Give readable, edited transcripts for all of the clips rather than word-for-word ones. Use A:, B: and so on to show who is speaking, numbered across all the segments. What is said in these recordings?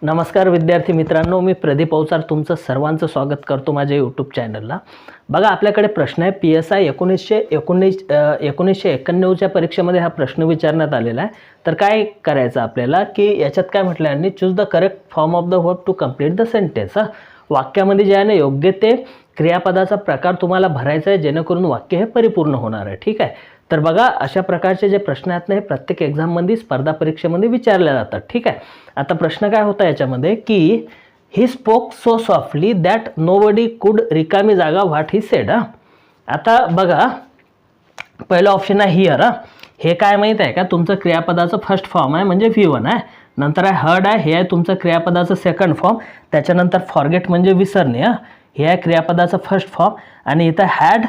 A: नमस्कार विद्यार्थी मित्रांनो, मी प्रदीप अवचार तुमचं सर्वांचं स्वागत करतो माझ्या यूट्यूब चॅनलला। बघा, आपल्याकडे प्रश्न आहे PSI 1991च्या परीक्षेमध्ये हा प्रश्न विचारण्यात आलेला आहे। तर काय करायचं आपल्याला की याच्यात काय म्हटलं आहे, choose the correct form of the verb to complete the sentence. वाक्यामध्ये जे आहे ना योग्य ते क्रियापदाचा प्रकार तुम्हाला भरायचा आहे जेणेकरून वाक्य हे परिपूर्ण होणार आहे। ठीक आहे, तर बघा अशा प्रकारचे जे प्रश्न आहेत ना हे प्रत्येक एक्झाममध्ये स्पर्धा परीक्षेमध्ये विचारले जातात। ठीक आहे, आता प्रश्न काय होता याच्यामध्ये की he spoke so softly that nobody कुड, रिकामी जागा व्हॉट ही सेड। आता बघा पहिलं ऑप्शन आहे हिअर। हे काय माहीत आहे का, तुमचं क्रियापदाचं फर्स्ट फॉर्म आहे म्हणजे V1 आहे, नंतर आहे हर्ड आहे, हे आहे तुमचं क्रियापदाचं सेकंड फॉर्म, त्याच्यानंतर फॉरगेट म्हणजे विसरणे, हे आहे क्रियापदाचं फर्स्ट फॉर्म, आणि इथं हॅड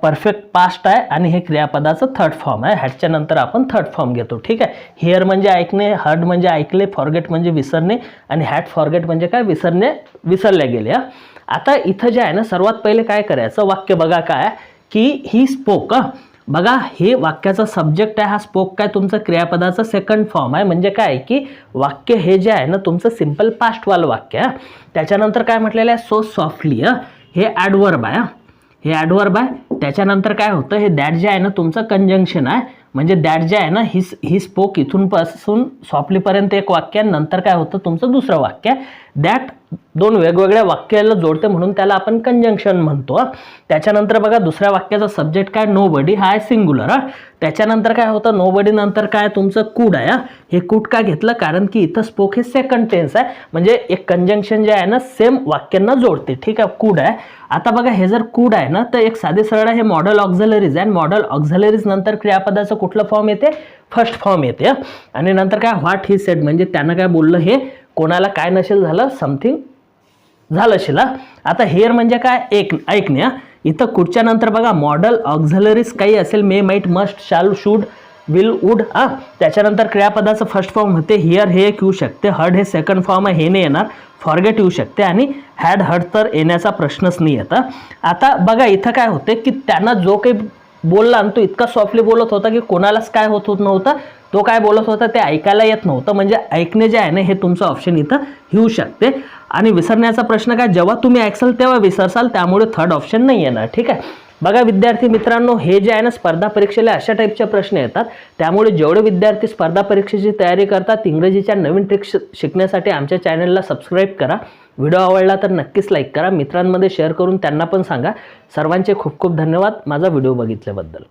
A: परफेक्ट पास्ट आहे आणि हे क्रियापदाचं थर्ड फॉर्म आहे। हॅडच्या नंतर आपण थर्ड फॉर्म घेतो। ठीक आहे, हिअर म्हणजे ऐकणे, हर्ड म्हणजे ऐकले, फॉरगेट म्हणजे विसरणे, आणि हॅड फॉरगेट म्हणजे काय, विसरले गेले। आता इथं जे आहे ना सर्वात पहिले काय करायचं, वाक्य बघा काय की ही स्पोक। बघा हे वाक्याचा सब्जेक्ट आहे, हा स्पोक काय तुमचं क्रियापदाचं सेकंड फॉर्म आहे, म्हणजे काय की वाक्य हे जे आहे ना तुमचं सिंपल पास्टवालं वाक्य आहे। त्याच्यानंतर काय म्हटलेलं आहे, सो सॉफ्टली, हे ॲडवर्ब आहे, हे ॲडवर्ब आहे। त्याच्यानंतर काय होतं, हे दॅट जे आहे ना तुमचं कंजंक्शन आहे, म्हणजे दॅट जे आहे ना ही स्पोक इथून पासून सॉफ्टलीपर्यंत एक वाक्य, नंतर काय होतं तुमचं दुसरं वाक्य। दॅट दोन वेगवेगळ्या वाक्याला जोडते म्हणून त्याला आपण कंजंक्शन म्हणतो। त्याच्यानंतर बघा दुसऱ्या वाक्याचा सब्जेक्ट काय, नोबडी, हा आहे सिंग्युलर। त्याच्यानंतर काय होतं, नोबडी नंतर काय तुमचं कुड आहे। हे कुड का घेतलं, कारण की इथं स्पोक हे सेकंड टेन्स आहे, म्हणजे एक कंजंक्शन जे आहे ना सेम वाक्यांना जोडते। ठीक आहे, कुड आहे। आता बघा हे जर कुड आहे ना तर एक साधे सरळ हे मॉडल ऑक्झिलरीज आहे, मॉडल ऑक्झिलरीज नंतर क्रियापदाचं कुठलं फॉर्म येते, फर्स्ट फॉर्म येते। आणि नंतर काय व्हॉट ही सेड, म्हणजे त्यानं काय बोललं, हे कोणाला काय नसेल झालं, समथिंग झालं असेल। आता हेअर म्हणजे काय, ऐकणे। इथं कुठच्या नंतर बघा मॉडल ऑक्झिलरीज काही असेल, मे, माइट, मस्ट, शाल, शूड, विल, वुड। त्याच्यानंतर क्रियापदाचं फर्स्ट फॉर्म होते हिअर, हे एक येऊ शकते, हर्ड हे सेकंड फॉर्म आहे, हे नाही येणार, फॉरगेट येऊ शकते, आणि हॅड हर्ड तर येण्याचा प्रश्नच नाही येत। आता बघा इथं काय होते की त्यांना जो काही बोलला तो इतका सॉफ्टली बोलत होता की कोणालाच काय होत नव्हतं, तो काय बोलत होता ते ऐकायला येत नव्हतं, म्हणजे ऐकणे जे आहे ना हे तुमचं ऑप्शन इथं येऊ शकते। आणि विसरण्याचा प्रश्न काय, जेव्हा तुम्ही ऐकसाल तेव्हा विसरसाल, त्यामुळे थर्ड ऑप्शन नाही येणार। ठीक आहे, बघा विद्यार्थी मित्रांनो, हे जे आहे ना स्पर्धा परीक्षेला अशा टाईपचे प्रश्न येतात, त्यामुळे जेवढे विद्यार्थी स्पर्धा परीक्षेची तयारी करतात इंग्रजीच्या नवीन ट्रिक्स शिकण्यासाठी आमच्या चॅनलला सबस्क्राईब करा। व्हिडिओ आवडला तर नक्कीच लाईक करा, मित्रांमध्ये शेअर करून त्यांना पण सांगा। सर्वांचे खूप खूप धन्यवाद माझा व्हिडिओ बघितल्याबद्दल।